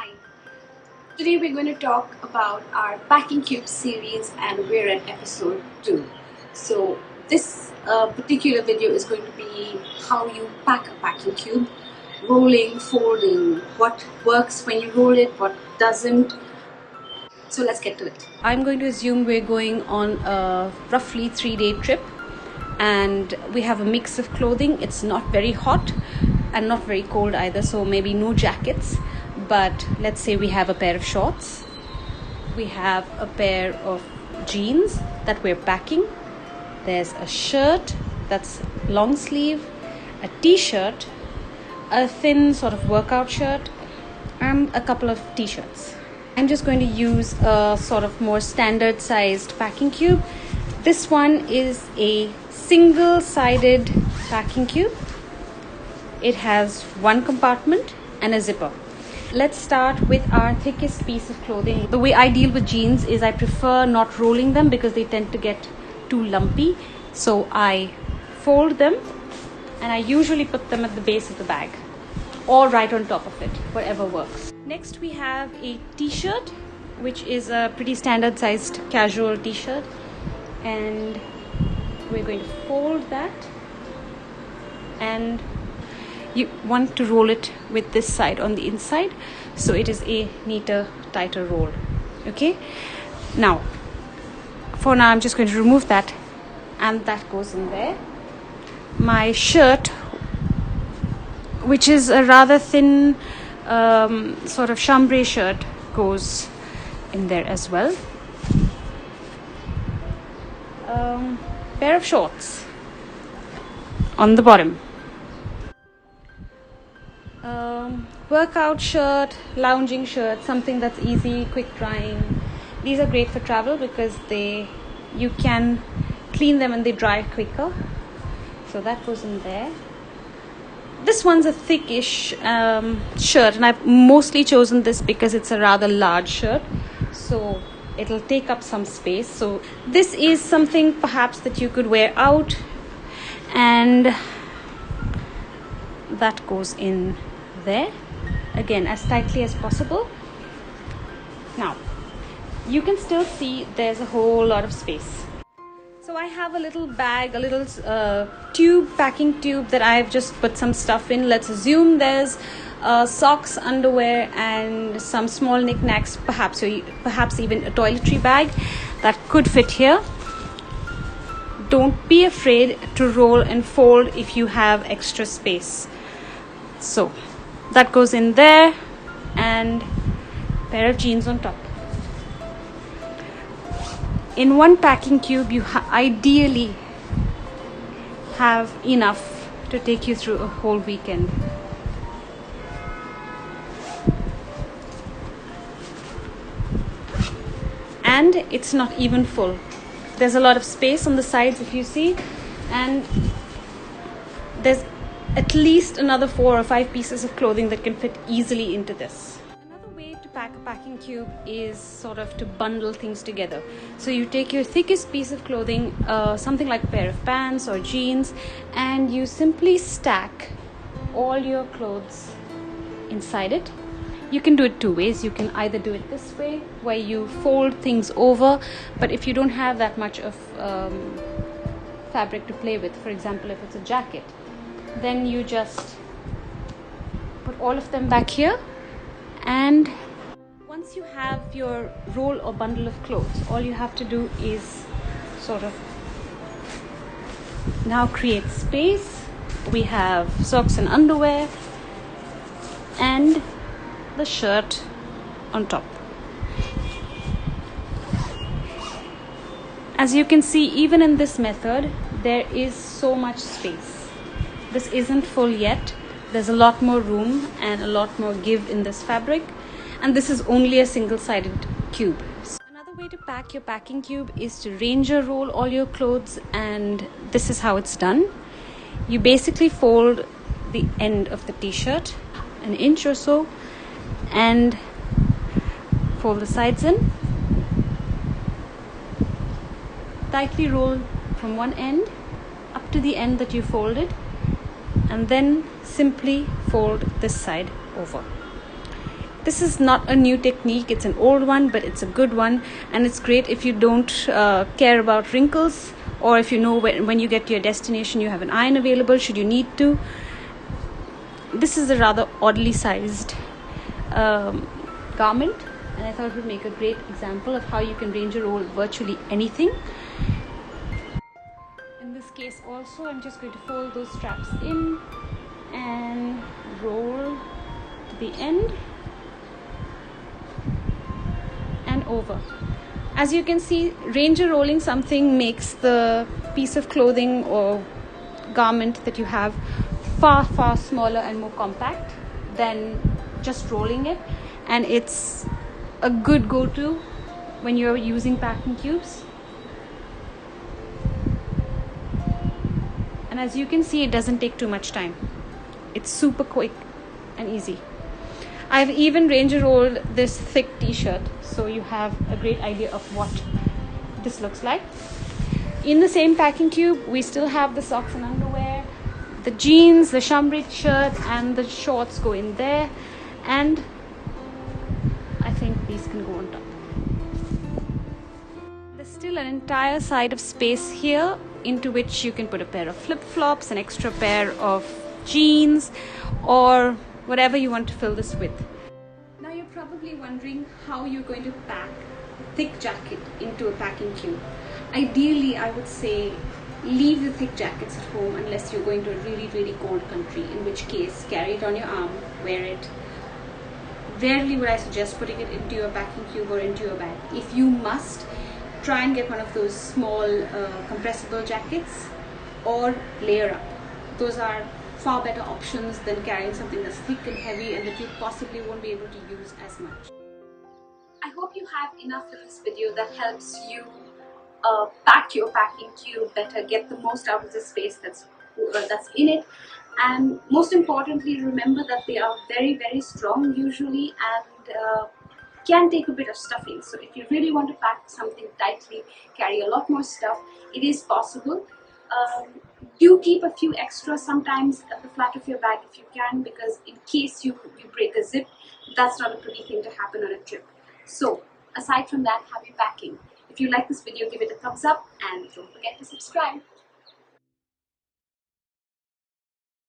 Hi, today we're going to talk about our packing cube series and we're at episode 2. So this particular video is going to be how you pack a packing cube, rolling, folding, what works when you roll it, what doesn't. So let's get to it. I'm going to assume we're going on a roughly 3-day trip and we have a mix of clothing. It's not very hot and not very cold either, so maybe no jackets. But let's say we have a pair of shorts, we have a pair of jeans that we're packing, there's a shirt that's long sleeve, a t-shirt, a thin sort of workout shirt, and a couple of t-shirts. I'm just going to use a sort of more standard sized packing cube. This one is a single-sided packing cube. It has one compartment and a zipper. Let's start with our thickest piece of clothing. The way I deal with jeans is I prefer not rolling them because they tend to get too lumpy. So I fold them and I usually put them at the base of the bag or right on top of it, whatever works. Next we have a t-shirt, which is a pretty standard sized casual t-shirt, and we're going to fold that, and you want to roll it with this side on the inside so it is a neater, tighter roll. Okay, now for now I'm just going to remove that, and that goes in there. My shirt, which is a rather thin sort of chambray shirt, goes in there as well. Pair of shorts on the bottom. Workout shirt, lounging shirt, something that's easy, quick drying. These are great for travel because you can clean them and they dry quicker. So that goes in there. This one's a thickish shirt, and I've mostly chosen this because it's a rather large shirt, so it'll take up some space. So this is something perhaps that you could wear out, and that goes in there again as tightly as possible. Now you can still see there's a whole lot of space. So I have a little bag, a little packing tube that I've just put some stuff in. Let's assume there's socks, underwear, and some small knickknacks, perhaps even a toiletry bag that could fit here. Don't be afraid to roll and fold if you have extra space. So that goes in there, and a pair of jeans on top. In one packing cube, you ideally have enough to take you through a whole weekend. And it's not even full. There's a lot of space on the sides, if you see, and there's at least another 4 or 5 pieces of clothing that can fit easily into this. To pack a packing cube is sort of to bundle things together. So you take your thickest piece of clothing, something like a pair of pants or jeans, and you simply stack all your clothes inside it. You can do it 2 ways. You can either do it this way, where you fold things over, but if you don't have that much of fabric to play with, for example if it's a jacket, then you just put all of them back here. And once you have your roll or bundle of clothes, all you have to do is sort of now create space. We have socks and underwear and the shirt on top. As you can see, even in this method, there is so much space. This isn't full yet. There's a lot more room and a lot more give in this fabric, and this is only a single-sided cube. Another way to pack your packing cube is to Ranger roll all your clothes, and this is how it's done. You basically fold the end of the t-shirt an inch or so and fold the sides in, tightly roll from one end up to the end that you folded, and then simply fold this side over. This is not a new technique, it's an old one, but it's a good one, and it's great if you don't care about wrinkles, or if you know when you get to your destination you have an iron available should you need to. This is a rather oddly sized garment, and I thought it would make a great example of how you can range roll virtually anything. In this case also, I'm just going to fold those straps in and roll to the end and over. As you can see, ranger rolling something makes the piece of clothing or garment that you have far smaller and more compact than just rolling it, and it's a good go-to when you're using packing cubes. And as you can see, it doesn't take too much time. It's super quick and easy. I've even ranger rolled this thick t-shirt, so you have a great idea of what this looks like. In the same packing cube, we still have the socks and underwear, the jeans, the chambray shirt, and the shorts go in there, and I think these can go on top. There's still an entire side of space here into which you can put a pair of flip-flops, an extra pair of jeans, or whatever you want to fill this with. Now you're probably wondering how you're going to pack a thick jacket into a packing cube. Ideally, I would say leave the thick jackets at home unless you're going to a really cold country, in which case carry it on your arm, wear it. Rarely would I suggest putting it into your packing cube or into your bag. If you must, try and get one of those small compressible jackets or layer up. Those are far better options than carrying something that's thick and heavy and that you possibly won't be able to use as much. I hope you have enough in this video that helps you pack your packing cube better, get the most out of the space that's in it, and most importantly, remember that they are very strong usually, and can take a bit of stuffing. So if you really want to pack something tightly, carry a lot more stuff, it is possible. Do keep a few extras sometimes at the flat of your bag if you can, because in case you break a zip, that's not a pretty thing to happen on a trip. So aside from that, have your packing. If you like this video, give it a thumbs up and don't forget to subscribe.